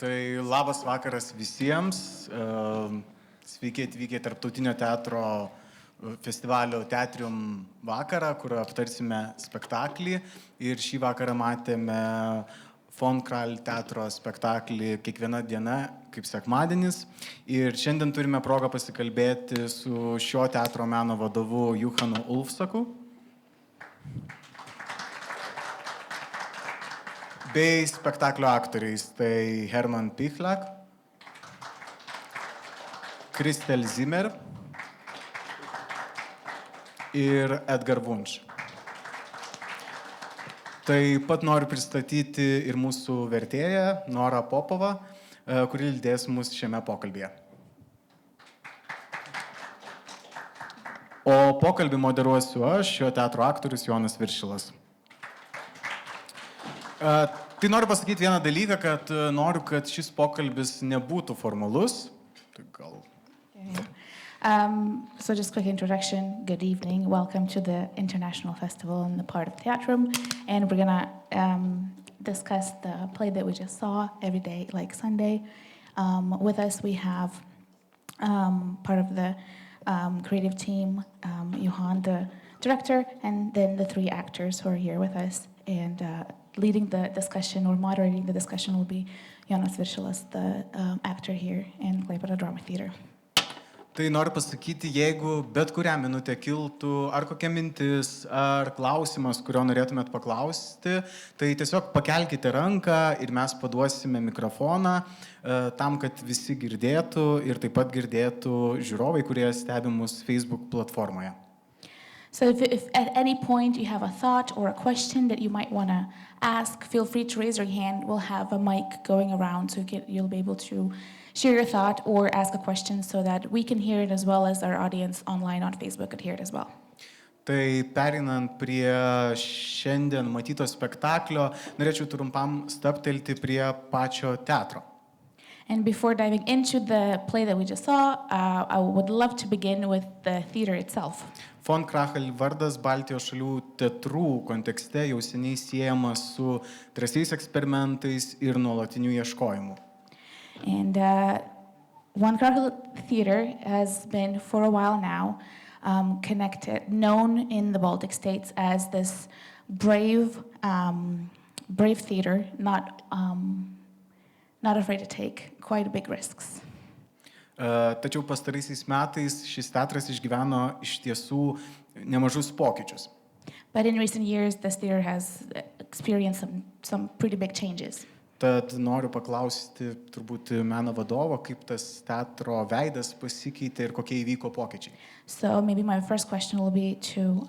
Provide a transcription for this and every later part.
Tai labas vakaras visiems. Sveiki atvykę Tarptautinio teatro festivalio Teatrium vakarą, kur aptarsime spektaklį. Ir šį vakarą matėme Von Kral teatro spektaklį Kiekviena diena kaip sekmadienis. Ir šiandien turime progą pasikalbėti su šio teatro meno vadovu Juhanu Ulfsaku. Bei spektaklio aktoriais, tai Herman Pichlak, Kristel Zimmer ir Edgar Wunsch. Taip pat noriu pristatyti ir mūsų vertėją Nora Popova, kuri lydės mus šiame pokalbyje. O pokalbį moderuosiu aš, šio teatro aktorius Jonas Viršilas. Tai noriu pasakyti vieną dalyką, kad noriu, kad šis pokalbis nebūtų formalus. Tai gal... So just quick introduction. Good evening. Welcome to the International Festival in the part of Theatrum. And we're going to discuss the play that we just saw every day, like Sunday. With us, we have part of the creative team, Johan, the director, and then the three actors who are here with us. And leading the discussion or moderating the discussion will be Jonas Viršilas, the actor here in Klaipėdos Drama Theatre. Tai noriu pasakyti, jeigu bet kurią minutę kiltų ar kokia mintis, ar klausimas, kurio norėtumėt paklausti, tai tiesiog pakelkite ranką ir mes paduosime mikrofoną tam, kad visi girdėtų ir taip pat girdėtų žiūrovai, kurie stebi mus Facebook platformoje. So if at any point you have a thought or a question that you might want to ask, feel free to raise your hand. We'll have a mic going around so you'll be able to share your thought or ask a question so that we can hear it as well as our audience online on Facebook could hear it as well. Tai perinant prie šiandien matyto spektaklio, norėčiau trumpam stabtelti prie pačio teatro. And before diving into the play that we just saw, I would love to begin with the theater itself. Von Kral vardas Baltijos šalių teatrų kontekste jau seniai siejamas su drąsiais eksperimentais ir nuolatiniu ieškojimu. And Von Kral Theater has been for a while now known in the Baltic states as this brave theater, not afraid to take quite big risks. Tačiau pastaraisiais metais šis teatras išgyveno iš tiesų nemažus pokyčius. But in recent years, this theater has experienced some pretty big changes. Tad noriu paklausti turbūt meno vadovo, kaip tas teatro veidas pasikeitė ir kokie įvyko pokyčiai. So maybe my first question will be to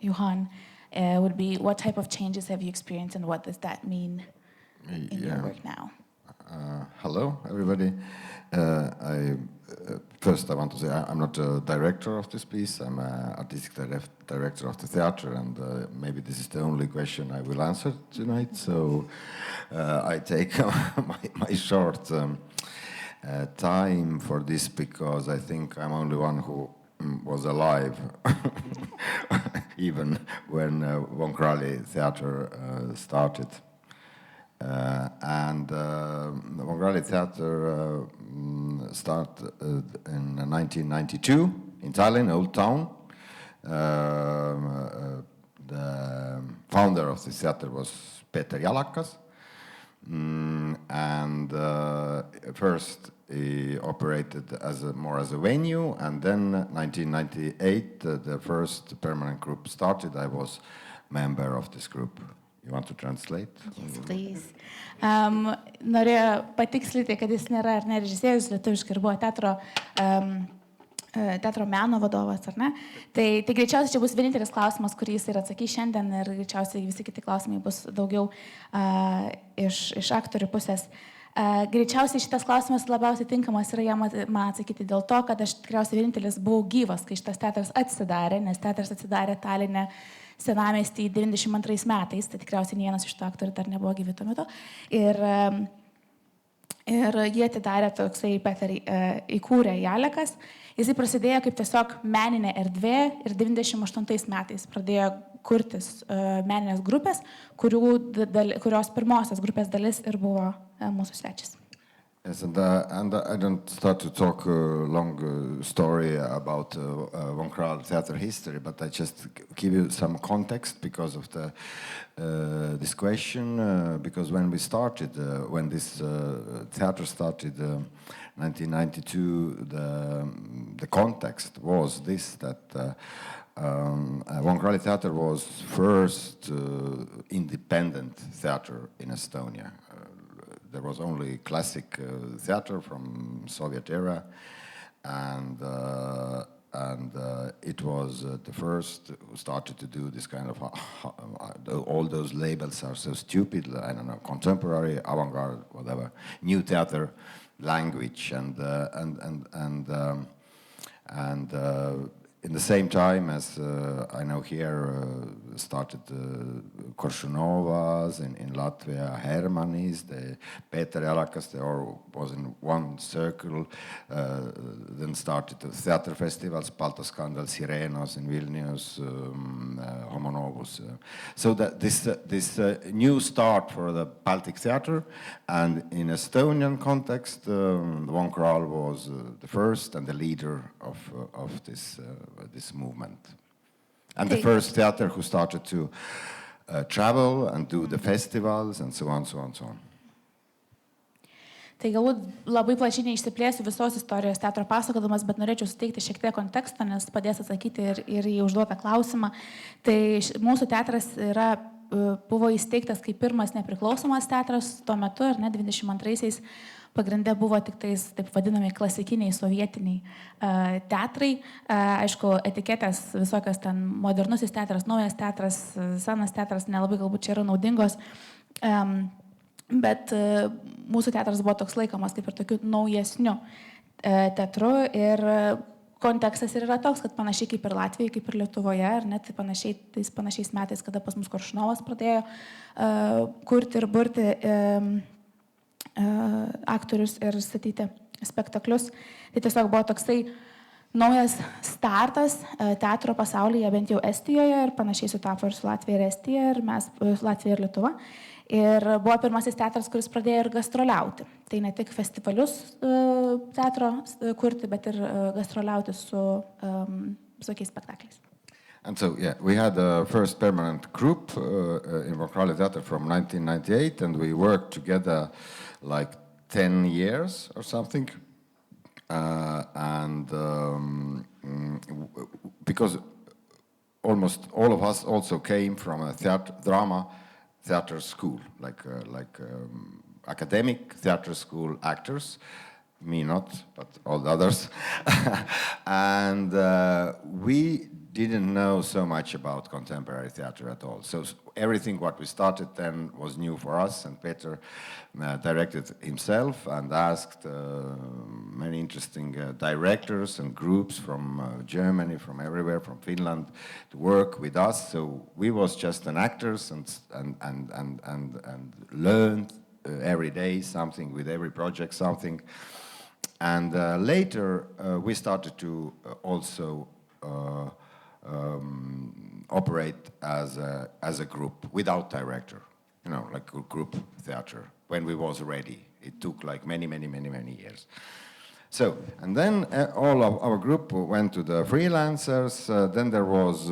Johan, would be what type of changes have you experienced and what does that mean in your work now? Hello, everybody. First, I want to say I'm not a director of this piece. I'm an artistic director of the theater, and maybe this is the only question I will answer tonight. So I take my short time for this because I think I'm only one who was alive even when Von Kral Theater started. And Von Kral Theater started in 1992 in Tallinn, Old Town. The founder of the theater was Peeter Jalakas. And first he operated more as a venue, and then 1998 the first permanent group started. I was member of this group. You want to translate? Yes, please. Norėjau patikslinti, kad jis nėra ar ne režisierius lietuviškai ir buvo teatro meno vadovas, ar ne? Tai greičiausiai čia bus vienintelis klausimas, kurį jis ir atsakys šiandien, ir greičiausiai visi kiti klausimai bus daugiau iš aktorių pusės. Greičiausiai šitas klausimas labiausiai tinkamas yra man atsakyti dėl to, kad aš tikriausiai vienintelis buvau gyvas, kai šitas teatras atsidarė, nes teatras atsidarė Taline senamiestį 92 metais, tai tikriausiai vienas iš tų aktorių dar nebuvo gyvi tuo metu. Ir jie atidarė toksai Peter įkūrė Jalakas. Jisai prasidėjo kaip tiesiog meninė erdvė ir 98 metais pradėjo kurtis meninės grupės, kurios pirmosios grupės dalis ir buvo mūsų svečias. Yes, and I don't start to talk a long story about Von Krahl theater history, but I just give you some context because of this question. Because when we started, when this theater started, 1992, the context was this, that Von Krahl Theater was first independent theater in Estonia. There was only classic theater from Soviet era, and it was the first who started to do this kind of all those labels are so stupid. I don't know, contemporary, avant-garde, whatever, new theater, language, and in the same time as I know here started Koršunovas in Latvia, Hermanis, the Peter Jalakas, they all was in one circle. Then started the theater festivals, Baltoskandal, Sirenos in Vilnius, Homo Novus. So that this new start for the Baltic theater, and in Estonian context, Von Krahl was the first and the leader of this movement. And the first theater who started to travel and do the festivals and so on, so on, so on. Tai galbūt labai plačiai neišsiplėsiu visos istorijos teatro pasakodamas, bet norėčiau suteikti šiek tiek kontekstą, nes padės atsakyti ir į užduotą klausimą. Tai mūsų teatras buvo įsteigtas kaip pirmas nepriklausomas teatras tuo metu, ar ne, 92-aisiais. Pagrinde buvo tik tais, taip vadinami, klasikiniai sovietiniai teatrai. Aišku, etiketės visokios ten modernusis teatras, naujas teatras, senas teatras nelabai galbūt čia yra naudingos. Bet mūsų teatras buvo toks laikomas kaip ir tokiu naujesniu teatru ir kontekstas yra toks, kad panašiai kaip ir Latvijoje, kaip ir Lietuvoje, ar net tais panašiais metais, kada pas mus Koršunovas pradėjo kurti ir burti aktorius ir statyti spektaklius. Tai tiesiog buvo toksai naujas startas teatro pasaulyje, bent jau Estijoje, ir panašiai sutapo ir su Latvija ir Estija, ir mes, Latvija ir Lietuva. Ir buvo pirmasis teatras, kuris pradėjo ir gastroliauti. Tai ne tik festivalius teatro kurti, bet ir gastroliauti su visokiais spektakliais. And so, yeah, we had the first permanent group in Von Krahl Theater from 1998, and we worked together like 10 years or something. Because almost all of us also came from a drama theater school, like academic theater school actors. Me not, but all the others. And we didn't know so much about contemporary theater at all. So everything what we started then was new for us, and Peter directed himself and asked many interesting directors and groups from Germany, from everywhere, from Finland, to work with us. So we was just an actors and learned every day something, with every project something. And later we started to also operate as a group without director, you know, like a group theater, when we was ready. It took like many years. So, and then all of our group went to the freelancers. Then there was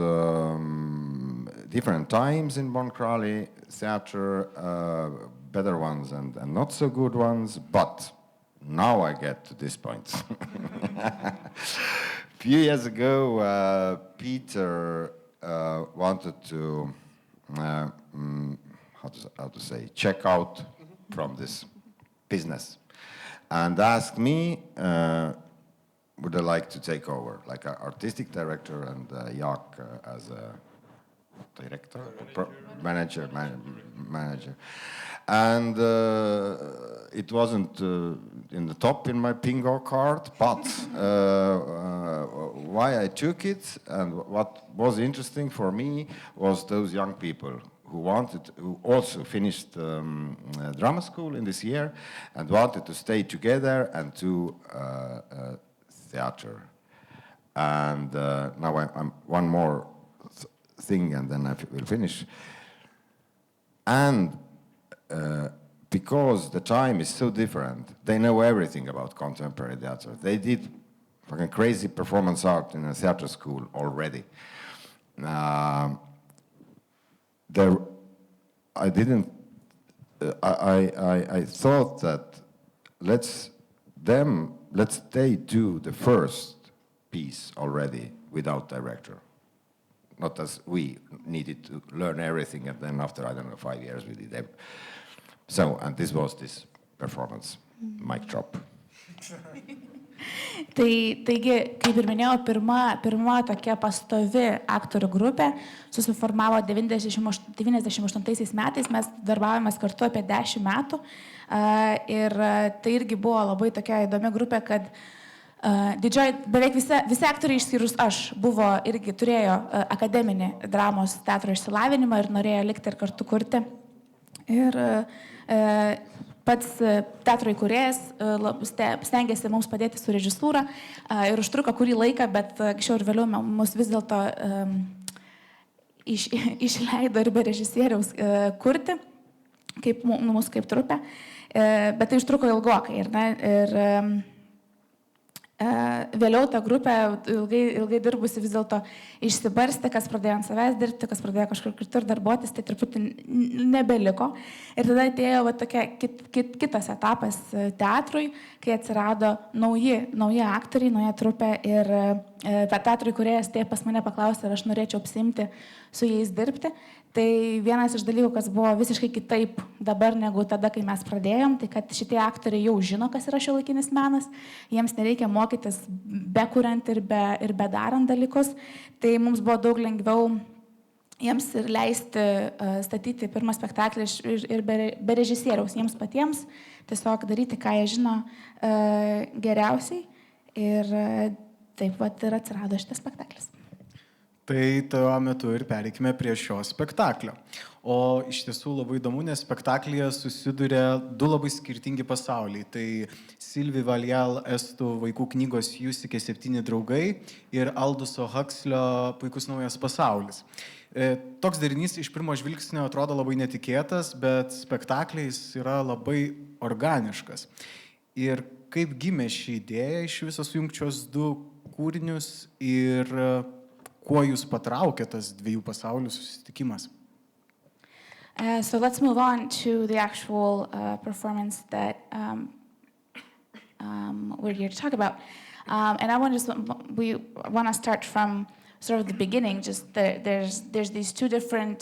different times in Von Krahl theater, better ones and not so good ones, but now I get to this point. Few years ago, Peter wanted to, how to say, check out from this business, and asked me, would I like to take over, like an artistic director, and Jaak as a director, manager. And it wasn't in the top in my bingo card, but why I took it and what was interesting for me was those young people who also finished drama school in this year and wanted to stay together and do theater. And now I'm one more thing, and then I will finish. And because the time is so different, they know everything about contemporary theater. They did fucking crazy performance art in a theater school already. There, I didn't. I thought that let's they do the first piece already without director. Not as we needed to learn everything, and then after, I don't know, 5 years we did everything. So, and this was this performance, mic drop. Taigi, kaip ir minėjau, pirma tokia pastovi aktorių grupė susiformavo 98 metais, mes darbavomės kartu apie 10 metų ir tai irgi buvo labai tokia įdomi grupė, kad beveik visi aktoriai išskyrus aš turėjo akademinį dramos teatro išsilavinimą ir norėjo likti ir kartu kurti. Ir pats teatro įkūrėjas stengiasi mums padėti su režisūra ir užtruko kurį laiką, bet anksčiau ir vėliau mus vis dėlto išleido ir be režisieriaus kurti, mūsų kaip trupė, bet tai užtruko ilgokai. Ir vėliau ta grupė ilgai dirbusi vis dėlto išsibarstė, kas pradėjo ant savęs dirbti, kas pradėjo kažkur kitur darbuotis, tai truputį nebeliko. Ir tada atėjo tokia kitas etapas teatrui, kai atsirado nauji aktoriai, nauja trupė ir teatro įkūrėjas tai pas mane paklausė, ar aš norėčiau apsiimti su jais dirbti. Tai vienas iš dalykų, kas buvo visiškai kitaip dabar negu tada, kai mes pradėjom, tai kad šitie aktoriai jau žino, kas yra šiuolaikinis menas, jiems nereikia mokytis bekuriant ir bedarant dalykus, tai mums buvo daug lengviau jiems ir leisti statyti pirmą spektaklį ir be režisieriaus jiems patiems, tiesiog daryti, ką jie žino geriausiai ir taip vat ir atsirado šitas spektaklis. Tai tuo metu ir pereikime prie šio spektaklio. O iš tiesų labai įdomu, nes spektaklyje susiduria du labai skirtingi pasauliai. Tai Sylvie Valjean estų vaikų knygos Jussikė 7 draugai ir Alduso Huxlio Puikus naujas pasaulis. Toks derinys iš pirmo žvilgsnio atrodo labai netikėtas, bet spektakliais yra labai organiškas. Ir kaip gimė ši idėja iš viso sujungčios du kūrinius ir kuo jūs patraukė tas dviejų pasaulių susitikimas? So let's move on to the actual performance that we're here to talk about. And we want to start from sort of the beginning. Just there's these two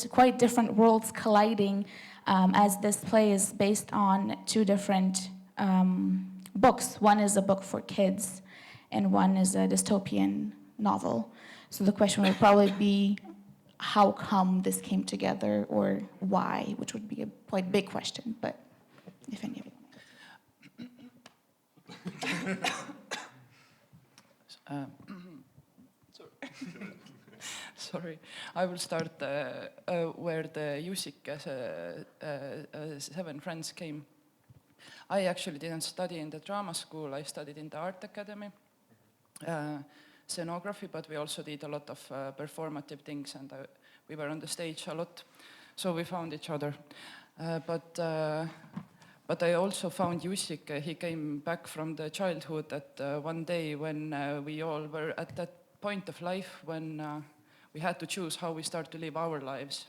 quite different worlds colliding as this play is based on two different books. One is a book for kids, and one is a dystopian novel. So the question would probably be, how come this came together, or why, which would be a quite big question, but if any of you. Sorry, I will start where the Jussikė 7 friends came. I actually didn't study in the drama school, I studied in the art academy. Scenography, but we also did a lot of performative things, and we were on the stage a lot, so we found each other. But I also found Jussikė. He came back from the childhood at one day when we all were at that point of life when we had to choose how we start to live our lives.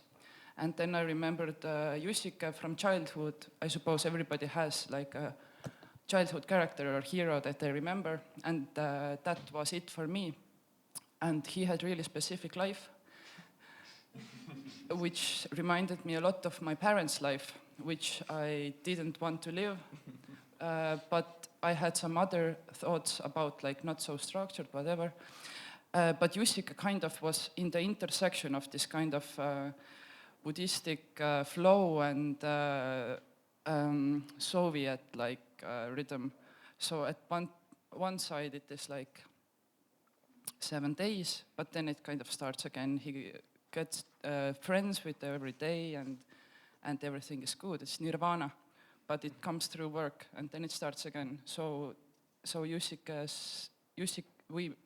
And then I remembered Jussikė from childhood. I suppose everybody has like a childhood character or hero that they remember, and that was it for me. And he had really specific life, which reminded me a lot of my parents' life, which I didn't want to live, but I had some other thoughts about, like, not so structured, whatever. But Jussikė kind of was in the intersection of this kind of Buddhistic flow and Soviet rhythm. So at one side it is like 7 days, but then it kind of starts again. He gets friends with every day, and everything is good. It's nirvana, but it comes through work, and then it starts again. So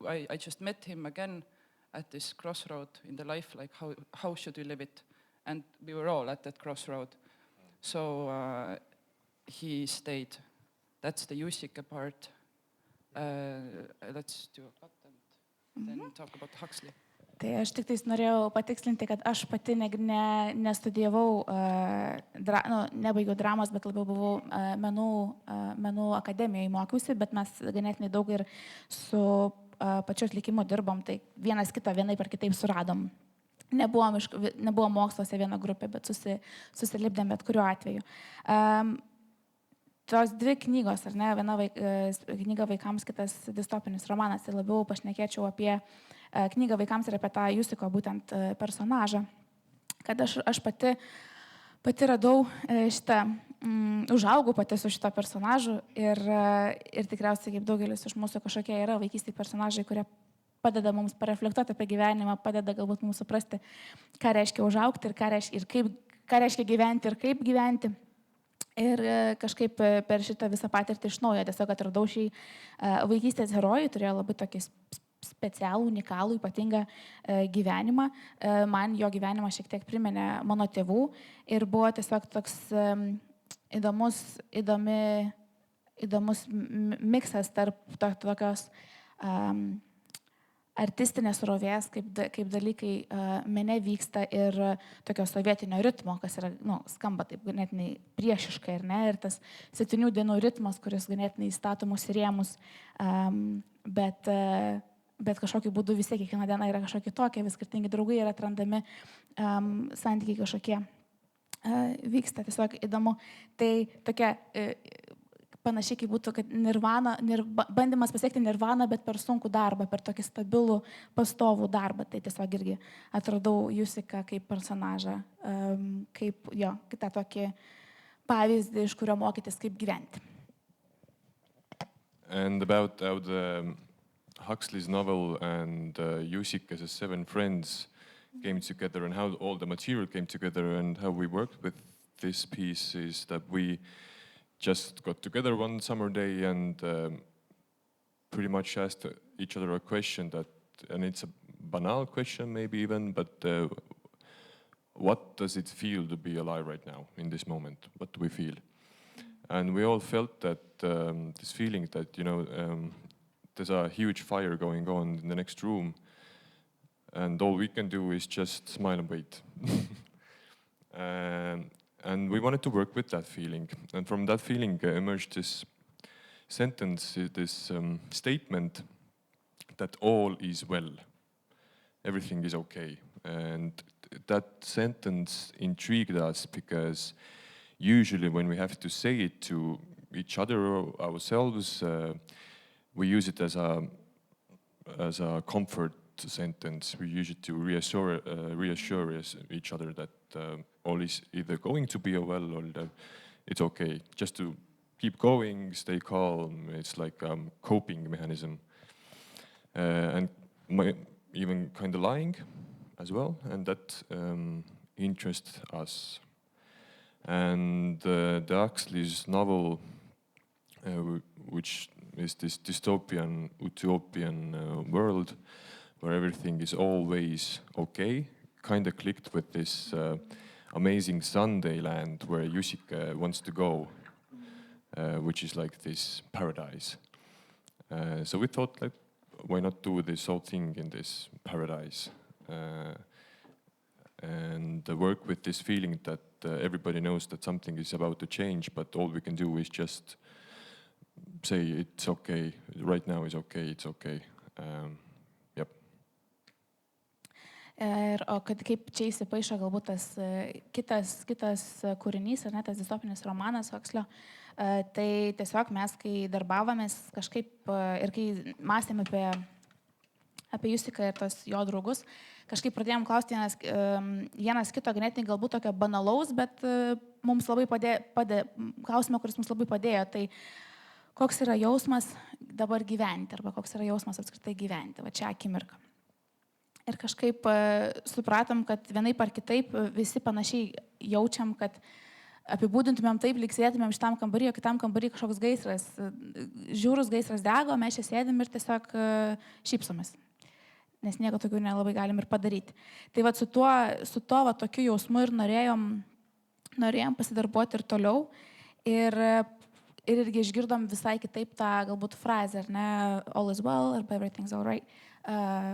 I just met him again at this crossroad in the life, like how should we live it? And we were all at that crossroad. So he stayed. That's the Jussike part. Let's do a cut and then talk about Huxley. Tai aš tik tais norėjau patikslinti, kad aš pati nestudijavau, nebaigiau dramos, bet labiau buvau menų akademijoje mokiausi, bet mes ganėtinai daug ir su pačios likimu dirbom, tai vienas kitą vienaip ar kitaip suradom. Nebuvo moksluose viena grupė, bet susilipdėm bet kuriuo atveju. Tos dvi knygos, ar ne, viena knyga vaikams, kitas distopinis romanas, tai labiau pašnekėčiau apie knygą vaikams ir apie tą Jusiko būtent personažą, kad aš pati radau šitą, užaugau pati su šito personažu ir tikriausiai kaip daugelis iš mūsų kažkokie yra vaikystėje personažai, kurie padeda mums pareflektuoti apie gyvenimą, padeda galbūt mums suprasti, ką reiškia užaugti ir ką reiškia gyventi ir kaip gyventi. Ir kažkaip per šitą visą patirtį iš naujo tiesiog atradau šį vaikystės herojų, turėjo labai tokį specialų, unikalų, ypatingą gyvenimą. Man jo gyvenimą šiek tiek priminė mano tėvų ir buvo tiesiog toks įdomus miksas tarp tokios artistinės rovės, kaip dalykai mene vyksta ir tokio sovietinio ritmo, kas yra, skamba taip ganėtinai priešiškai, ir tas 7 dienų ritmas, kuris ganėtinai įstatomus ir rėmus, bet kažkokiu būdu vis tiek kiekviena diena yra kažkokia tokia, vis skirtingi draugai yra atrandami, santykiai kažkokie vyksta, tiesiog įdomu. Tai tokia panašiai kaip būtų, kad bandymas pasiekti nirvaną, bet per sunkų darbą, per tokį stabilų, pastovų darbą. Tai tiesiog irgi atradau Jusiką kaip personažą, kaip kitą tokį pavyzdį, iš kurio mokytis, kaip gyventi. And about how the Huxley's novel and Jusike's 7 friends came together and how all the material came together and how we worked with this piece is that we just got together one summer day and pretty much asked each other a question and it's a banal question maybe even, but what does it feel to be alive right now in this moment? What do we feel? And we all felt that this feeling that, there's a huge fire going on in the next room and all we can do is just smile and wait. And we wanted to work with that feeling. And from that feeling emerged this sentence, this statement that all is well. Everything is okay. And that sentence intrigued us because usually when we have to say it to each other or ourselves, we use it as a comfort sentence. We use it to reassure each other that all is either going to be well or it's okay. Just to keep going, stay calm. It's like a coping mechanism. And even kind of lying as well. And that interests us. And the Huxley's novel, which is this dystopian, utopian world where everything is always okay, kind of clicked with this amazing Sunday land where Jusike wants to go, which is like this paradise. So we thought, like, why not do this whole thing in this paradise? And work with this feeling that everybody knows that something is about to change, but all we can do is just say it's okay, right now is okay, it's okay. Yep. O kad kaip čia įsipaišo galbūt tas kitas kūrinys, ar ne, tas distopinis romanas Huxlio, tai tiesiog mes, kai darbavomės kažkaip ir kai mąstėme apie Jusiką ir tos jo draugus, kažkaip pradėjom klausti vienas kito ganėtinai galbūt tokio banalaus, bet mums labai klausimą, kuris mums labai padėjo, tai koks yra jausmas dabar gyventi, arba koks yra jausmas apskritai gyventi, va čia akimirką. Ir kažkaip supratom, kad vienaip ar kitaip visi panašiai jaučiam, kad apibūdintumėm taip, lyg sėdėtumėm šitam kambarį, o kitam kambarį kažkoks gaisras, žiūrus gaisras dego, mes čia sėdim ir tiesiog šypsomės. Nes nieko tokių nelabai galim ir padaryti. Tai va su tuo tokiu jausmu ir norėjom pasidarbuoti ir toliau. Ir irgi išgirdom visai kitaip tą galbūt frazę, ar ne, all is well, arba everything's all right,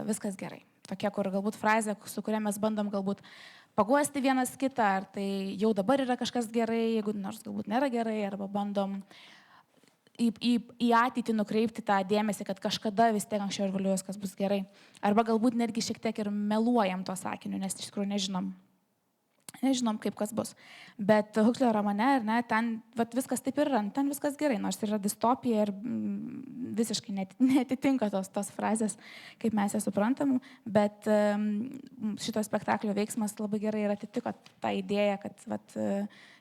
viskas gerai. Tokia, kur galbūt frazė, su kuria mes bandom galbūt paguosti vienas kitą, ar tai jau dabar yra kažkas gerai, jeigu nors galbūt nėra gerai, arba bandom į ateitį nukreipti tą dėmesį, kad kažkada vis tiek anksčiau ir vėliau viskas bus gerai. Arba galbūt netgi šiek tiek ir meluojam to sakiniu, nes iš tikrųjų nežinom, kaip kas bus. Bet Huxley romane, ar ne, ten viskas taip ir yra, ten viskas gerai, nors yra distopija ir visiškai netitinka tos frazės, kaip mes jas suprantam, bet šito spektaklio veiksmas labai gerai ir atitiko tą idėją, kad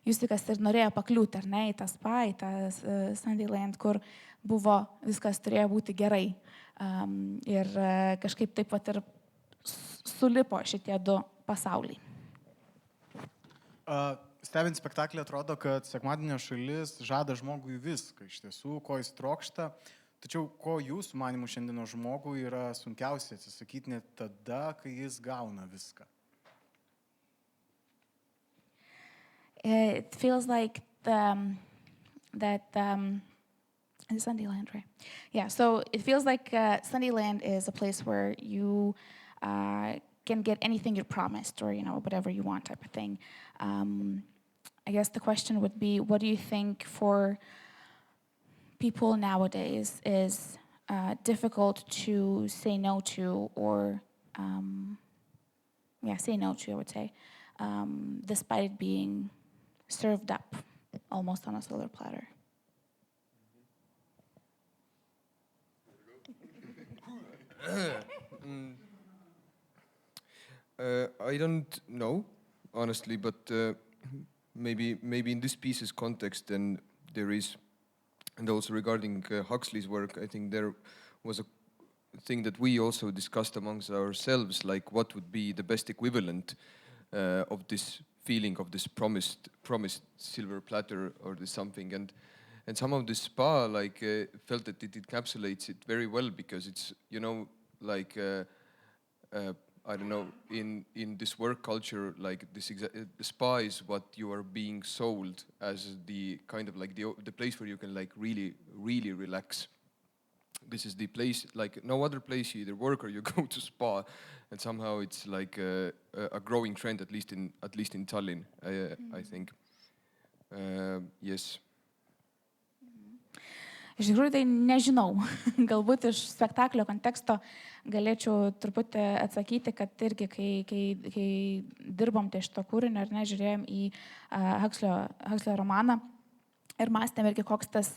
Justikas ir norėjo pakliūti, ar ne, į tą spa, į tą Sundyland, kur buvo, viskas turėjo būti gerai. Ir kažkaip taip ir sulipo šitie du pasauliai. Stebint spektaklį atrodo, kad sekmadienio šalis žada žmogui viską iš tiesų, ko jis trokšta. Tačiau ko jūsų manimų šiandieno žmogui yra sunkiausia atsisakyti net tada, kai jis gauna viską? It feels like Sundyland, right? Yeah, so it feels like Sundyland is a place where you can get anything you're promised, or whatever you want, type of thing. I guess the question would be, what do you think for people nowadays is difficult to say no to, or say no to, I would say, despite it being served up almost on a silver platter? I don't know, honestly, but maybe in this piece's context, then there is, and also regarding Huxley's work, I think there was a thing that we also discussed amongst ourselves, like what would be the best equivalent of this feeling of this promised silver platter or this something, and somehow the spa felt that it encapsulates it very well, because it's I don't know, in this work culture, the spa is what you are being sold as the kind of the place where you can really relax. This is the place, like no other place, you either work or you go to spa, and somehow it's like a growing trend, at least in Tallinn, I think. Yes. Iš tikrųjų, tai nežinau. Galbūt iš spektaklio konteksto galėčiau truputį atsakyti, kad irgi, kai dirbom ties šito kūrinio, ar ne, žiūrėjom į Huxley romaną ir mąstėm irgi, koks tas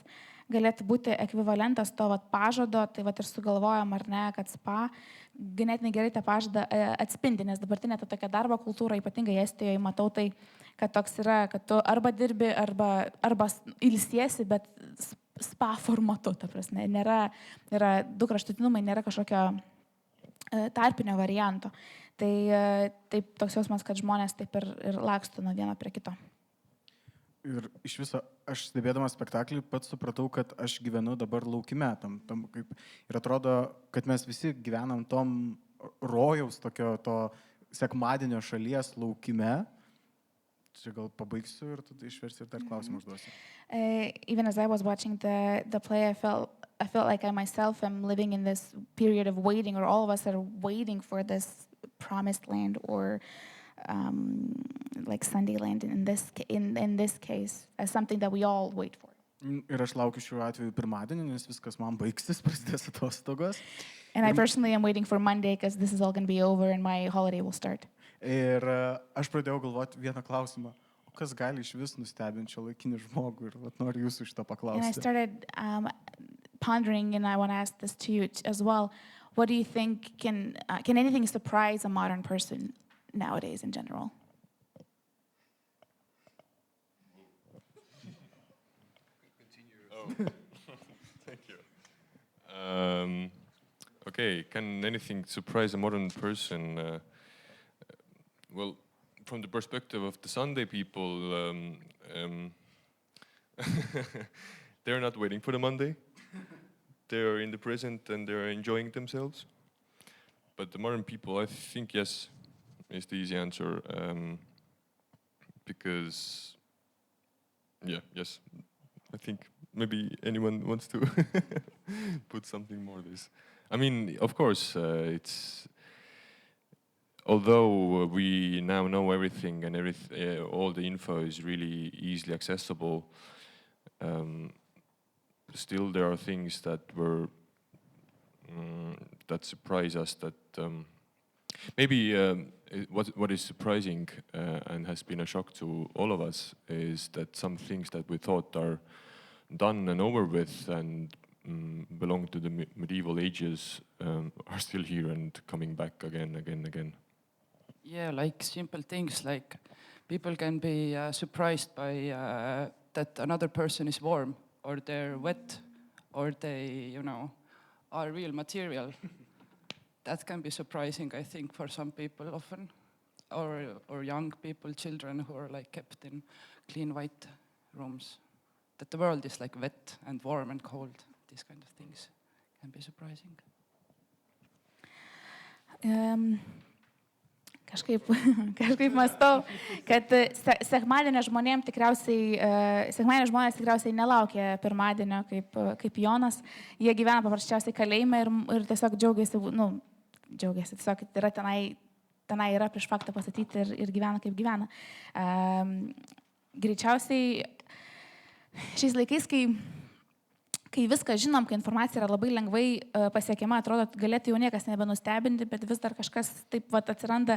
galėtų būti ekvivalentas to pažado, tai ir sugalvojom, ar ne, kad spa ganėtinai gerai tą pažadą atspindi, nes dabartinė ta tokia darbo kultūra, ypatingai Estijoje, matau tai, kad toks yra, kad tu arba dirbi, arba ilsiesi, bet spa formatu, ta prasme, yra du kraštutinumai, nėra kažkokio tarpinio varianto. Tai taip toks jausmas, kad žmonės taip ir laksto nuo vieno prie kito. Ir iš viso, aš stebėdamas spektaklį pats supratau, kad aš gyvenu dabar laukime, ir atrodo, kad mes visi gyvenam tom rojaus tokio to sekmadienio šalies laukime. Čia gal pabaigsiu ir tada išversiu ir dar klausimą užduosiu. Even as I was watching the play, I felt like I myself am living in this period of waiting, or all of us are waiting for this promised land, or like Sundyland in this case, as something that we all wait for. Ir aš laukiu šiuo atveju pirmadienį, nes viskas man baigsis, prasidės atostogos. And I personally am waiting for Monday, because this is all going to be over and my holiday will start. Ir aš pradėjau galvoti vieną klausimą, o kas gali iš vis nustebinti šiuolaikinį žmogų, ir noriu jūsų šitą paklausti. And I started pondering, and I want to ask this to you as well. What do you think can anything surprise a modern person nowadays in general? Thank you. Okay, can anything surprise a modern person? Well, from the perspective of the Sunday people, they're not waiting for the Monday. They're in the present and they're enjoying themselves. But the modern people, I think, yes, is the easy answer. Because Yeah, yes. I think maybe anyone wants to put something more this. I mean, of course, it's although we now know everything and all the info is really easily accessible, still there are things that were that surprise us. That maybe what is surprising and has been a shock to all of us is that some things that we thought are done and over with and belong to the medieval ages are still here and coming back again. Yeah, like simple things like people can be surprised by that another person is warm or they're wet or they, are real material. That can be surprising, I think, for some people often, or young people, children who are like kept in clean white rooms. That the world is like wet and warm and cold. These kind of things can be surprising. Kažkaip mąstau, kad sekmadienio žmonės tikriausiai nelaukia pirmadienio kaip Jonas. Jie gyvena paprasčiausiai kalėjime ir tiesiog džiaugiasi, tiesiog yra tenai yra prieš faktą pasakyti ir gyvena kaip gyvena. Greičiausiai šiais laikais, kai viską žinom, kai informacija yra labai lengvai pasiekiama, atrodo, galėtų jau niekas nebenustebinti, bet vis dar kažkas taip atsiranda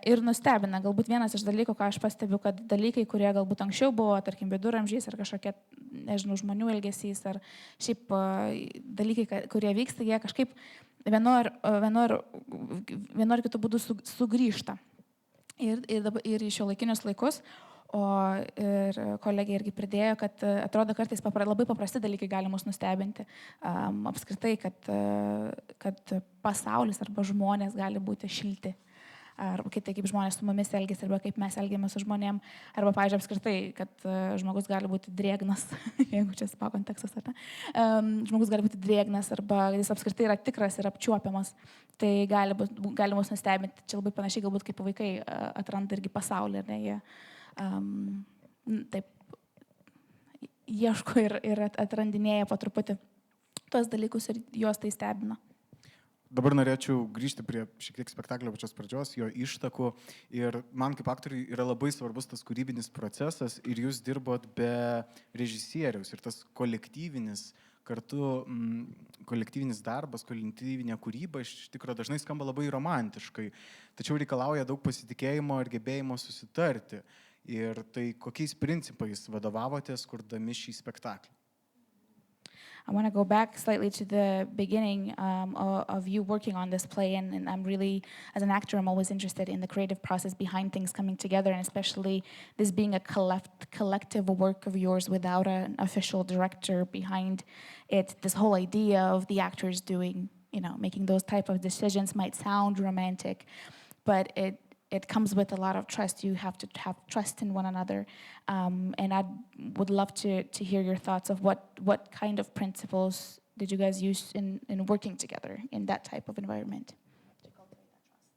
ir nustebina. Galbūt vienas iš dalykų, ką aš pastebiu, kad dalykai, kurie galbūt anksčiau buvo, tarkim, viduramžiais ar kažkokie, nežinau, žmonių elgesys ar šiaip dalykai, kurie vyksta, jie kažkaip vienu ar kitu būdu sugrįžta ir į šiuolaikinius laikus. O ir kolegė irgi pridėjo, kad atrodo kartais labai paprasti dalykai gali mus nustebinti. Apskritai, kad pasaulis arba žmonės gali būti šilti. Arba kitaip, kaip žmonės su mumis elgiasi, arba kaip mes elgiamės su žmonėm. Arba, pavyzdžiui, apskritai, kad žmogus gali būti drėgnas, jeigu čia spa kontekstas, ar ne. Žmogus gali būti drėgnas, arba jis apskritai yra tikras ir apčiuopiamas. Tai gali mus nustebinti. Čia labai panašiai galbūt kaip vaikai atranda irgi pasaulį, ar ne, jie taip ieško ir atrandinėja po truputį tuos dalykus ir juos tai stebina. Dabar norėčiau grįžti prie šiek tiek spektaklio pačios pradžios, jo ištakų. Ir man kaip aktoriui yra labai svarbus tas kūrybinis procesas ir jūs dirbot be režisieriaus. Ir tas kolektyvinis darbas, kolektyvinė kūryba iš tikrųjų dažnai skamba labai romantiškai, tačiau reikalauja daug pasitikėjimo ir gebėjimo susitarti. Ir tai kokiais principais vadovavotės, kurdami šį spektaklį? I want to go back slightly to the beginning of you working on this play, and I'm really, as an actor, I'm always interested in the creative process behind things coming together, and especially this being a collective work of yours without an official director behind it. This whole idea of the actors doing, making those type of decisions might sound romantic, but it comes with a lot of trust. You have to have trust in one another. And I would love to hear your thoughts of what kind of principles did you guys use in working together in that type of environment to cultivate that trust?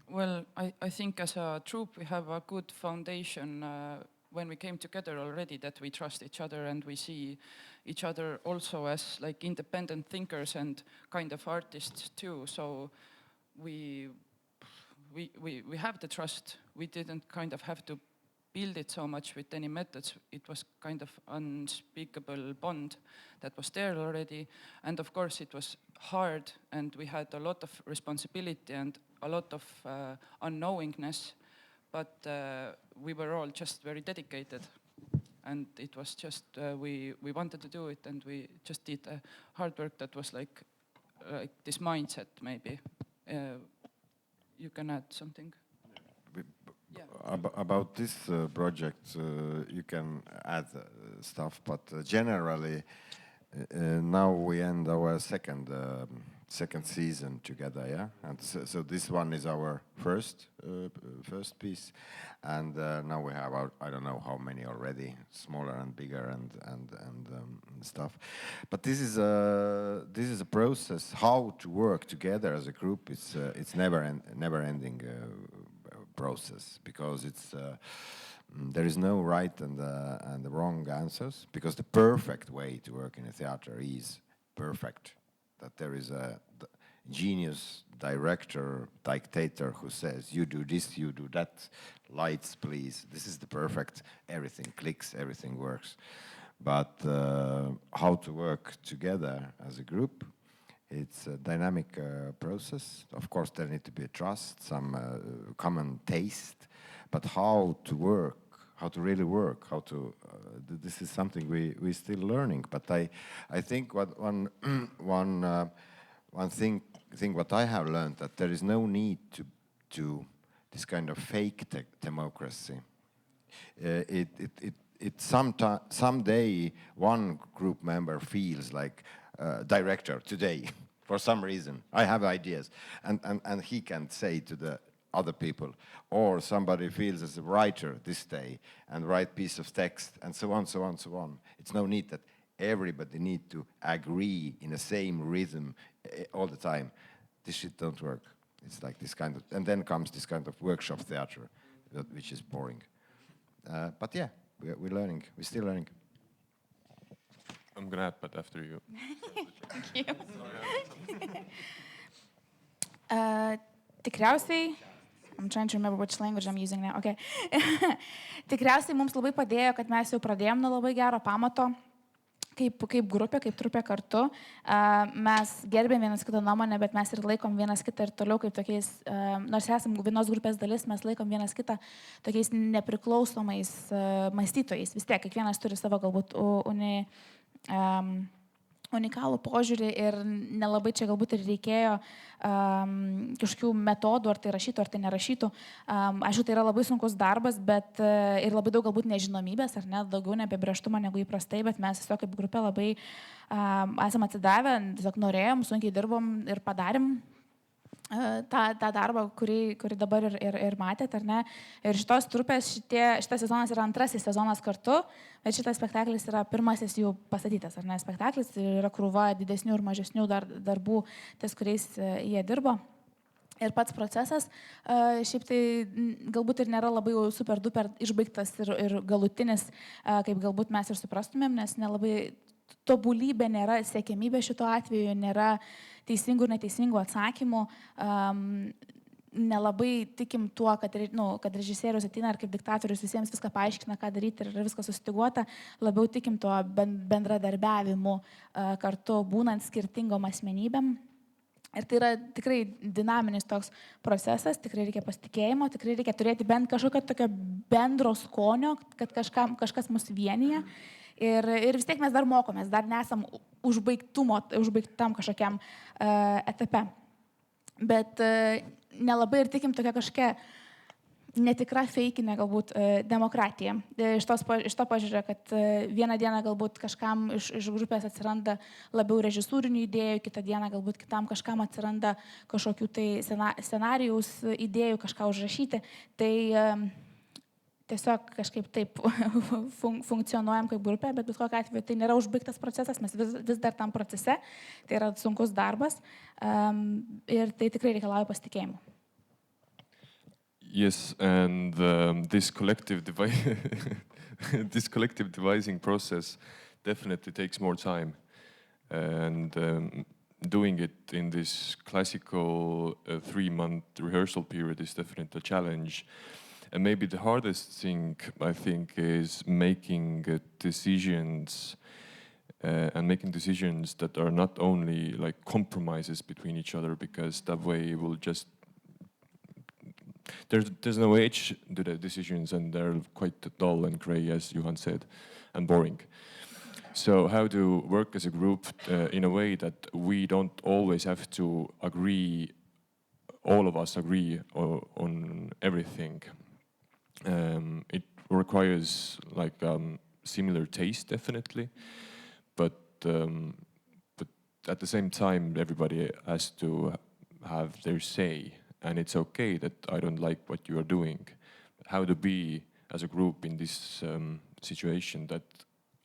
Well, I think as a troupe we have a good foundation when we came together already, that we trust each other and we see each other also as like independent thinkers and kind of artists too. So we have the trust. We didn't kind of have to build it so much with any methods. It was kind of unspeakable bond that was there already. And of course it was hard and we had a lot of responsibility and a lot of unknowingness, but we were all just very dedicated. And it was just, we wanted to do it and we just did hard work that was like this mindset maybe. You can add something? About this project, you can add stuff, but generally, now we end our second season together, yeah. And so this one is our first piece, and now we have I don't know how many already, smaller and bigger and stuff. But this is a process how to work together as a group. It's never ending process, because there is no right and the wrong answers, because the perfect way to work in a theater is perfect. That there is a genius director, dictator who says, you do this, you do that, lights please, this is the perfect, everything clicks, everything works. But how to work together as a group, it's a dynamic process. Of course, there need to be a trust, some common taste, but how to work, how to really work, how to, this is something we're still learning. But I think one thing what I have learned, that there is no need to this kind of fake democracy. Someday one group member feels like director today for some reason. I have ideas, and he can say to the other people, or somebody feels as a writer this day and write piece of text, and so on, so on, so on. It's no need that everybody need to agree in the same rhythm all the time. This shit don't work. It's like this kind of, and then comes this kind of workshop theater, which is boring. But yeah, we're learning. We're still learning. I'm gonna add, but after you. Thank you. Tikriausiai, I'm trying to remember which language I'm using now. Okay. Tikriausiai mums labai padėjo, kad mes jau pradėjom nuo labai gero pamato, kaip grupė, kaip trupė kartu. Mes gerbėm vienas kitą nuomonę, bet mes ir laikom vienas kitą ir toliau kaip tokiais, nors esam vienos grupės dalis, mes laikom vienas kitą tokiais nepriklausomais mąstytojais. Vis tiek, kiekvienas turi savo galbūt unikalų požiūrį ir nelabai čia galbūt ir reikėjo kažkokių metodų, ar tai rašytų, ar tai nerašytų. Aišku, tai yra labai sunkus darbas, bet ir labai daug galbūt nežinomybės, ar ne, daugiau neapibrėžtumo negu įprastai, bet mes tiesiog kaip grupė labai esam atsidavę, tiesiog norėjom, sunkiai dirbom ir padarėm tą darbą, kurį dabar ir matėt, ar ne. Ir šitos trupės, šitas sezonas yra antrasis sezonas kartu, bet šitas spektaklis yra pirmasis jų pastatytas, ar ne. Spektaklis yra krūva didesnių ir mažesnių darbų, ties kuriais jie dirbo. Ir pats procesas, šiaip tai galbūt ir nėra labai super duper išbaigtas ir galutinis, kaip galbūt mes ir suprastumėm, nes nelabai tobulybė nėra siekiamybė šito atveju, nėra teisingų ir neteisingų atsakymų. Nelabai tikim tuo, kad režisierius ateina ir kaip diktatorius visiems viską paaiškina, ką daryti ir viskas susistiguota. Labiau tikim tuo bendradarbiavimu kartu būnant skirtingom asmenybėm. Ir tai yra tikrai dinaminis toks procesas, tikrai reikia pasitikėjimo, tikrai reikia turėti bent kažkokio tokio bendro skonio, kad kažkas mus vienyje. Ir vis tiek mes dar mokomės, dar nesam užbaigtam kažkokiam etape. Bet nelabai ir tikim tokia kažkokia netikra feikinė galbūt demokratija. Iš to požiūrio, kad vieną dieną galbūt kažkam iš grupės atsiranda labiau režisūrinių idėjų, kitą dieną galbūt kitam kažkam atsiranda kažkokių tai scenarijaus idėjų, kažką užrašyti. Tai tiesiog kažkaip taip funkcionuojam kaip grupė, bet kokiu atveju tai nėra užbaigtas procesas, mes vis dar tam procese, tai yra sunkus darbas ir tai tikrai reikalauja pasitikėjimo. Yes, and this collective devising process definitely takes more time, and doing it in this classical 3-month rehearsal period is definitely a challenge. And maybe the hardest thing, I think, is making decisions and making decisions that are not only like compromises between each other, because that way will just there's no edge to the decisions, and they're quite dull and gray, as Johan said, and boring. So how to work as a group in a way that we don't always have to agree, all of us agree on everything. It requires like similar taste, definitely, but at the same time, everybody has to have their say, and it's okay that I don't like what you are doing. How to be as a group in this situation, that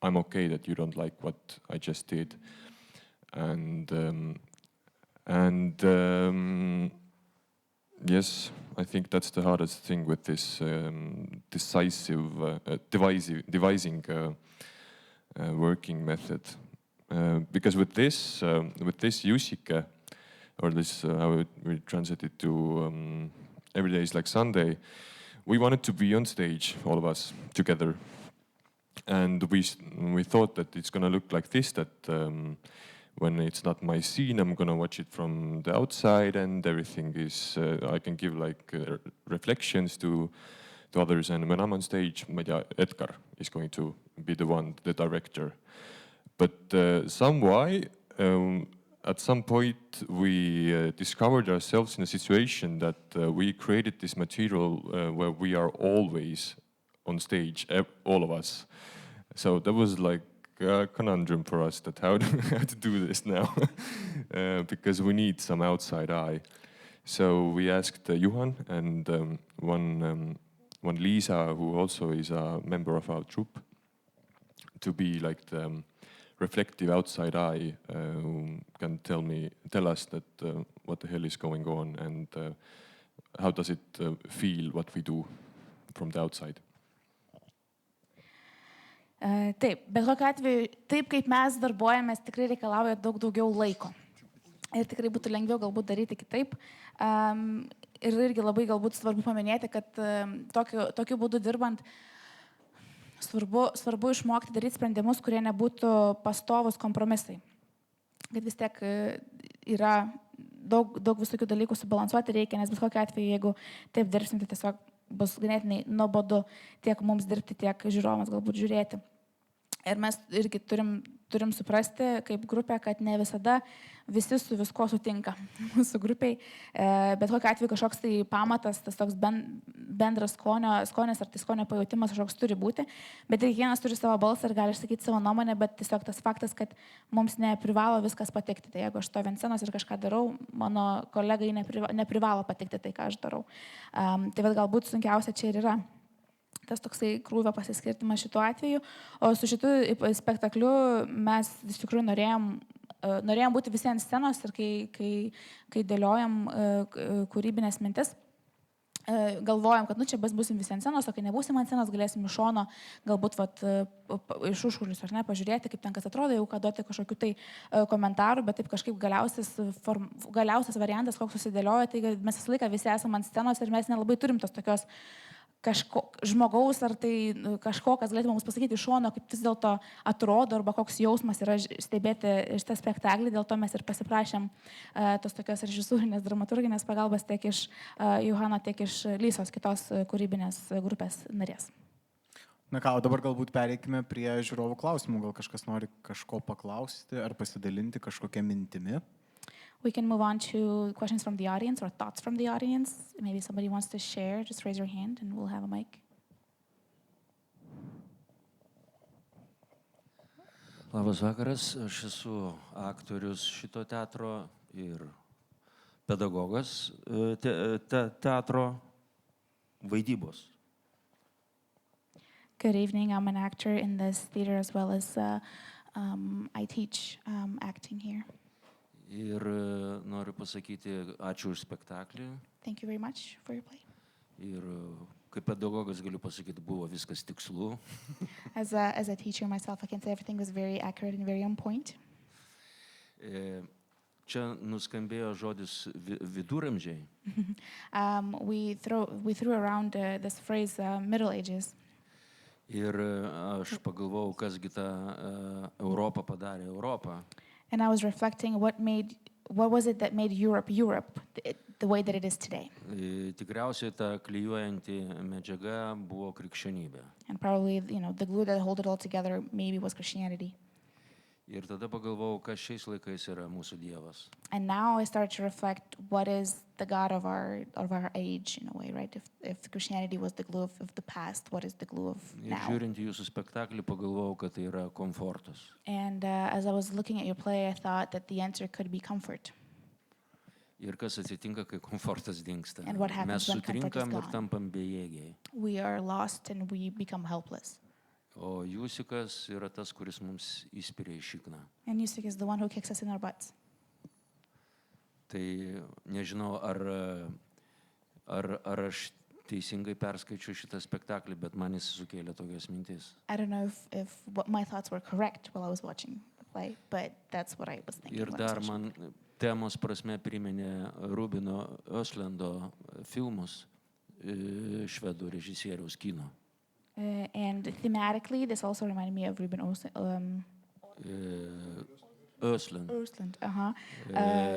I'm okay that you don't like what I just did, and Yes, I think that's the hardest thing with this devising working method. Because with this Jussike, or this, how we translate it to every day is like Sunday, we wanted to be on stage, all of us together. And we thought that it's gonna look like this, that when it's not my scene, I'm gonna watch it from the outside, and everything is I can give like reflections to others. And when I'm on stage, ma ei tea, Edgar is going to be the director. But at some point, we discovered ourselves in a situation that we created this material where we are always on stage, all of us. So that was like a conundrum for us, that how to do this now, because we need some outside eye. So we asked Juhan and one Liisa, who also is a member of our troupe, to be like the reflective outside eye, who can tell us that what the hell is going on, and how does it feel what we do from the outside. Taip, bet kokiu atveju, taip kaip mes darbuojamės, tikrai reikalauja daug daugiau laiko. Ir tikrai būtų lengviau galbūt daryti kitaip. Ir irgi labai galbūt svarbu paminėti, kad tokiu būdu dirbant, svarbu išmokti daryti sprendimus, kurie nebūtų pastovus kompromisai. Kad vis tiek yra daug visokių dalykų subalansuoti reikia, nes bet kokiu atveju, jeigu taip dirbsim, tai tiesiog bus ganėtinai nuobodu tiek mums dirbti, tiek žiūrovams galbūt žiūrėti. Ir mes irgi turim suprasti kaip grupė, kad ne visada visi su visko sutinka mūsų grupiai, bet kokiu atveju kažkoks tai pamatas, tas toks bendras skonis ar tai skonio pajautimas kažkoks turi būti, bet kiekvienas turi savo balsą ir gali išsakyti savo nuomonę, bet tiesiog tas faktas, kad mums neprivalo viskas patikti. Tai jeigu aš stoviu ant scenos ir kažką darau, mano kolegai neprivalo patikti tai, ką aš darau. Tai vat galbūt sunkiausia čia ir yra tas toksai krūvio pasiskirtimas šituo atveju. O su šitu spektakliu mes iš tikrųjų norėjom būti visi ant scenos ir kai dėliojam kūrybinės mintis, galvojam, kad čia būsim visi ant scenos, o kai nebūsim ant scenos, galėsim iš šono galbūt iš užkulisių ar ne, pažiūrėti, kaip ten kas atrodo, jau ką duoti kažkokių tai komentarų, bet taip kažkaip galiausias variantas, koks susidėlioja, tai mes visą laiką visi esame ant scenos ir mes nelabai turim tos tokios žmogaus ar tai kažko, kas galėtų mums pasakyti iš šono, kaip vis dėlto atrodo, arba koks jausmas yra stebėti šitą spektaklį, dėl to mes ir pasiprašėm tos tokios režisūrinės, dramaturginės pagalbos tiek iš Juhano, tiek iš Lysos, kitos kūrybinės grupės narės. Na ką, o dabar galbūt pereikime prie žiūrovų klausimų. Gal kažkas nori kažko paklausti ar pasidalinti kažkokią mintimi? We can move on to questions from the audience or thoughts from the audience. Maybe somebody wants to share, just raise your hand and we'll have a mic. Labas vakaras, aš esu aktorius šito teatro ir pedagogas teatro vaidybos. Good evening, I'm an actor in this theater as well as I teach acting here. Ir noriu pasakyti ačiū už spektaklį. Thank you very much for your play. Ir kaip pedagogas galiu pasakyti, buvo viskas tikslu. As a teacher myself, I can say everything was very accurate and very on point. Čia nuskambėjo žodis viduramžiai. We threw around this phrase Middle Ages. Ir aš pagalvojau, kasgi tą Europą padarė Europą. And I was reflecting what was it that made Europe the way that it is today. Tikriausiai ta klijuojanti medžiaga buvo krikščionybė. And probably, the glue that held it all together maybe was Christianity. Ir tada pagalvojau, kas šiais laikais yra mūsų Dievas. And now I started to reflect what is the God of our age in a way, right? If Christianity was the glue of the past, what is the glue of Ir now? žiūrint į jūsų spektaklį, pagalvojau, kad tai yra komfortas. And as I was looking at your play, I thought that the answer could be comfort. Ir kas atsitinka, kai komfortas dingsta. And what happens Mes when comfort is sutrinkam ir gone? tampam bejėgiai. We are lost and we become helpless. O Jusikas yra tas, kuris mums įspiria į šikną. And Yusik is the one who kicks us in our butts. Tai nežinau, ar Ar aš teisingai perskaičiu šitą spektaklį, bet man jis sukėlė tokias mintis. I don't know if what my thoughts were correct while I was watching the play, but that's what I was thinking. Ir when I was dar watching. man temos prasme priminė Rubino Östlando filmus švedų režisieriaus kino. And thematically, this also reminded me of Ruben Östlund, Östlund.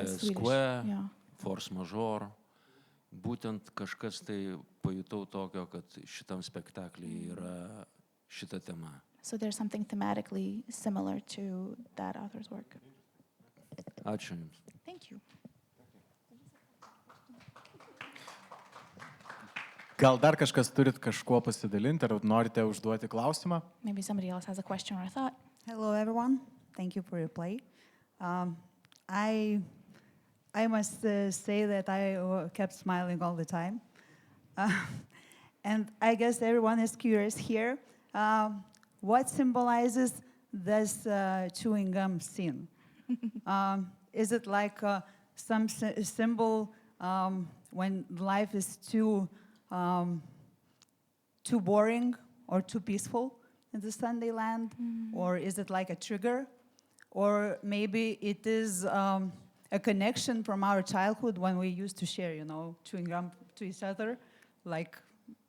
Swedish. Square, Yeah. Force Majeure. Būtent kažkas tai pajutau tokio, kad šitam spektakliui yra šita tema. So there's something thematically similar to that author's work. Ačiū Jums. Thank you. Gal dar kažkas turit kažkuo pasidalinti, ar norite užduoti klausimą? Maybe somebody else has a question or a thought. Hello, everyone. Thank you for your play. I must say that I kept smiling all the time. And I guess everyone is curious here. What symbolizes this chewing gum scene? Is it like some symbol when life is too boring or too peaceful in the Sunday land? Or is it like a trigger? Or maybe it is a connection from our childhood when we used to share, chewing gum to each other, like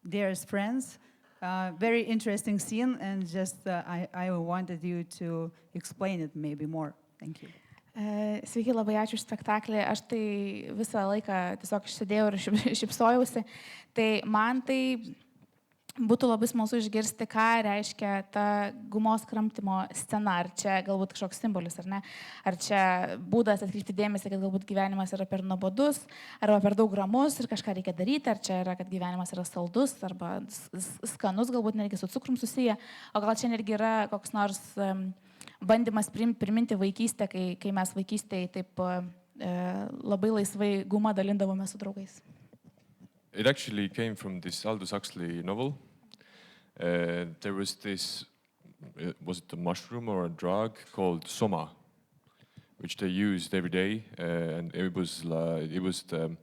dearest friends. Very interesting scene, and just I wanted you to explain it maybe more. Thank you. Sveiki, labai ačiū už spektaklį. Aš tai visą laiką tiesiog sėdėjau ir šypsojausi. Tai man tai būtų labai smalsu išgirsti, ką reiškia ta gumos kramtymo scena. Ar čia galbūt kažkoks simbolis, ar ne? Ar čia būdas atkreipti dėmesį, kad galbūt gyvenimas yra per nuobodus, arba per daug ramus ir kažką reikia daryti, ar čia yra, kad gyvenimas yra saldus, arba skanus, galbūt netgi su cukrum susiję, o gal čia netgi yra koks nors bandymas priminti vaikystę, kai mes vaikystėje taip labai laisvai gumą dalindavome su draugais. It actually came from this Aldous Huxley novel. There was this, was it a mushroom or a drug called soma, which they used every day, and it was the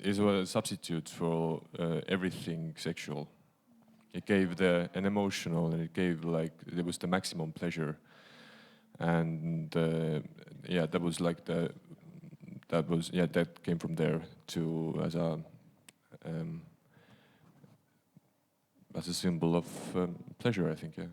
a substitute for everything sexual. It gave an emotional, and it gave it was the maximum pleasure, and that came from there to as a symbol of pleasure, I think. Yeah.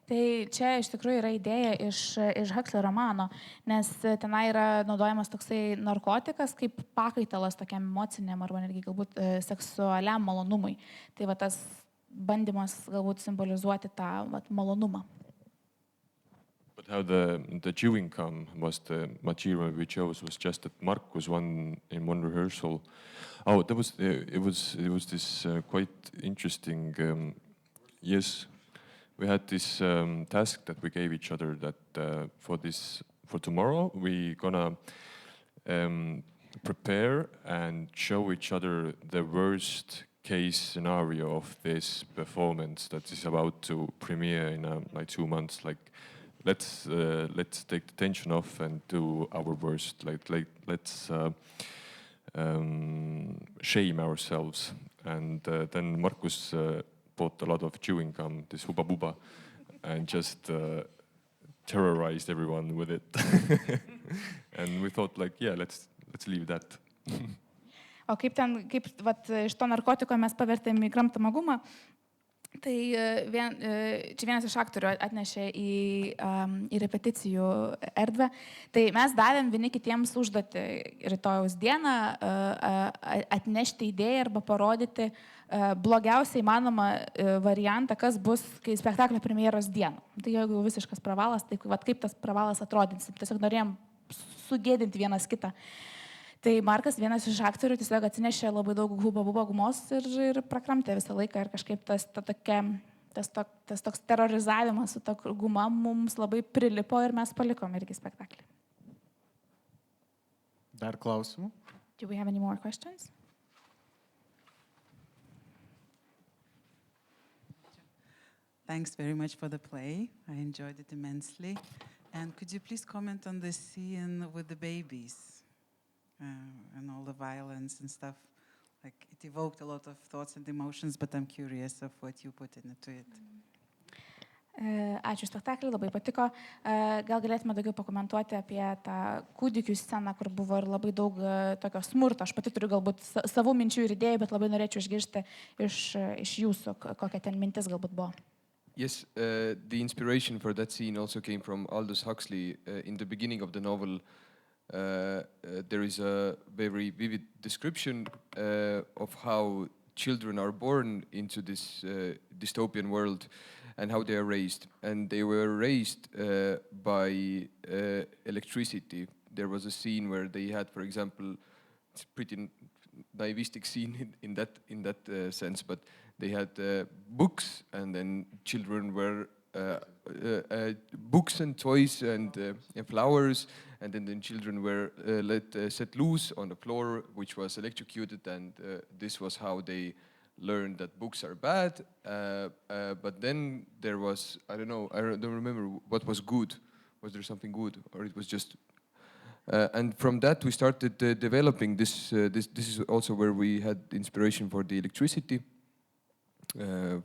Tai čia iš tikrųjų yra idėja iš Huxley romano, nes tenai yra naudojamas toksai narkotikas kaip pakaitalas tokiam emociniam arba netgi galbūt seksualiam malonumui. Tai va tas bandymas galbūt simbolizuoti tą malonumą. But how the chewing gum was the material we chose was just that Mark was in one rehearsal. Oh, it was this quite interesting. Yes, we had this task that we gave each other that for tomorrow we gonna prepare and show each other the worst case scenario of this performance that is about to premiere in 2 months. Let's take the tension off and do our worst. Let's shame ourselves. And then Markus bought a lot of chewing gum, this Hubba Bubba, and just terrorized everyone with it. And we thought, let's leave that. O kaip iš to narkotiko mes pavertėm į kramtomą gumą, tai čia vienas iš aktorių atnešė į repeticijų erdvę. Tai mes davėm vieni kitiems užduotį rytojaus dieną atnešti idėją arba parodyti blogiausiai įmanomą variantą, kas bus kai spektaklio premjeros dieną. Tai jeigu visiškas pravalas, tai kaip tas pravalas atrodys. Tiesiog norėjom sugėdinti vienas kitą. Tai Markas, vienas iš aktorių, tiesiog atsinešė labai daug Hubba Bubba gumos ir prakramtė visą laiką. Ir kažkaip tas toks terrorizavimas su ta guma mums labai prilipo ir mes palikom irgi spektaklį. Dar klausimų? Do we have any more questions? Thanks very much for the play. I enjoyed it immensely. And could you please comment on the scene with the babies and all the violence and stuff? Like, it evoked a lot of thoughts and emotions, but I'm curious of what you put into it. Ačiū spektaklį, labai patiko. Gal galėtume daugiau pakomentuoti apie tą kūdikių sceną, kur buvo ir labai daug tokio smurto. Aš pati turiu galbūt savų minčių ir idėjų, bet labai norėčiau išgirsti iš jūsų, kokia ten mintis galbūt buvo. Yes, the inspiration for that scene also came from Aldous Huxley. In the beginning of the novel, there is a very vivid description of how children are born into this dystopian world and how they are raised. And they were raised by electricity. There was a scene where they had, for example, it's a pretty naivistic scene in that sense, but they had books, and then children were books and toys and flowers, and then the children were set loose on the floor, which was electrocuted, and this was how they learned that books are bad. But then there was, I don't remember what was good. Was there something good, or it was just? And from that we started developing this. This is also where we had inspiration for the electricity.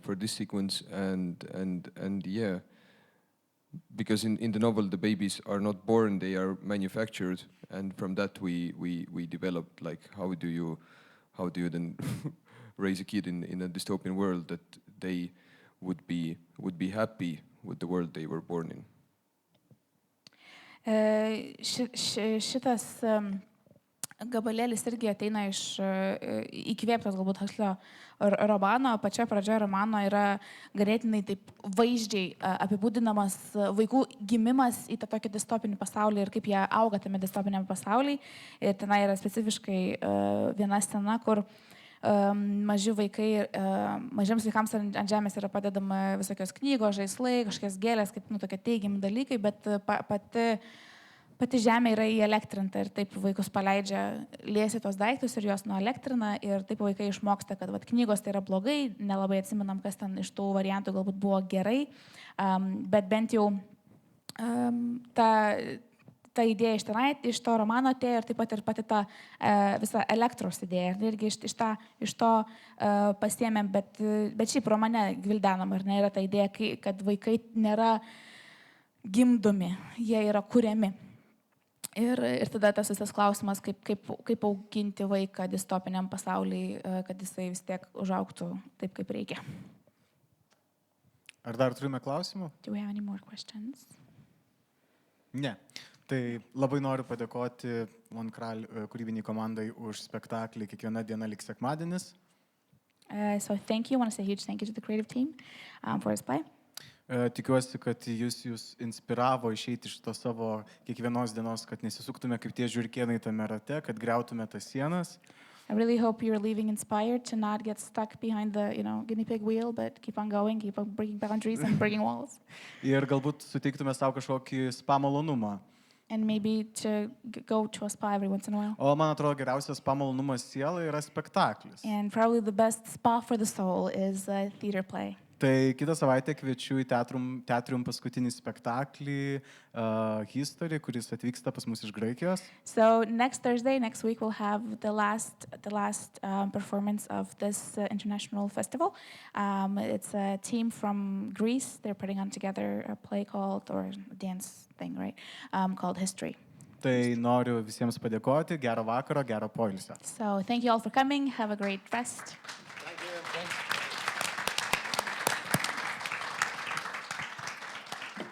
For this sequence, and yeah, because in the novel the babies are not born, they are manufactured, and from that we developed, like, how do you then raise a kid in a dystopian world that they would be happy with the world they were born in. Šitas gabalėlis irgi ateina iš įkvėptas galbūt Huxley romano. Pačioje pradžioje romano yra ganėtinai taip vaizdžiai apibūdinamas vaikų gimimas į tą tokį distopinį pasaulį ir kaip jie auga tame distopiniame pasaulyje. Ir tenai yra specifiškai viena scena, kur maži vaikai, mažiems vaikams ant žemės yra padedama visokios knygos, žaislai, kažkokios gėlės, kaip tokie teigiami dalykai, bet pati žemė yra įelektrinta ir taip vaikus paleidžia liesti tos daiktus ir juos nuelektrina ir taip vaikai išmoksta, kad knygos tai yra blogai, nelabai atsimenam, kas ten iš tų variantų galbūt buvo gerai, bet bent jau ta idėja iš to romano atėjo ir taip pat ir pati ta visa elektros idėja. Ir irgi iš to pasiėmėm, bet šiaip romane gvildenama, ar ne, yra ta idėja, kad vaikai nėra gimdomi, jie yra kuriami. Ir tada tas visas klausimas, kaip auginti vaiką distopiniam pasauliui, kad jisai vis tiek užaugtų taip, kaip reikia. Ar dar turime klausimų? Do we have any more questions? Ne. Tai labai noriu padėkoti Von Kral kūrybiniai komandai už spektaklį Kiekviena diena lyg sekmadienis. So thank you. I want to say a huge thank you to the creative team for this play. Tikiuosi, kad jūs inspiravo išeiti iš to savo kiekvienos dienos, kad nesisuktume kaip tie žiurkėnai tame rate, kad griautume tas sienas. I really hope you're leaving inspired to not get stuck behind the, guinea pig wheel, but keep on going, keep on breaking boundaries and breaking walls. Ir galbūt suteiktume savo kažkokį spa malonumą. And maybe to go to a spa every once in a while. O man atrodo, geriausias spa malonumas sielai yra spektaklis. And probably the best spa for the soul is a theater play. Tai kitą savaitę kviečiu į teatrium paskutinį spektaklį History, kuris atvyksta pas mus iš Graikijos. So next Thursday, next week, we'll have the last performance of this international festival. It's a team from Greece. They're putting on together a play called, or a dance thing, right, called History. Tai noriu visiems padėkoti, gero vakaro, gero poilsio. So thank you all for coming. Have a great rest.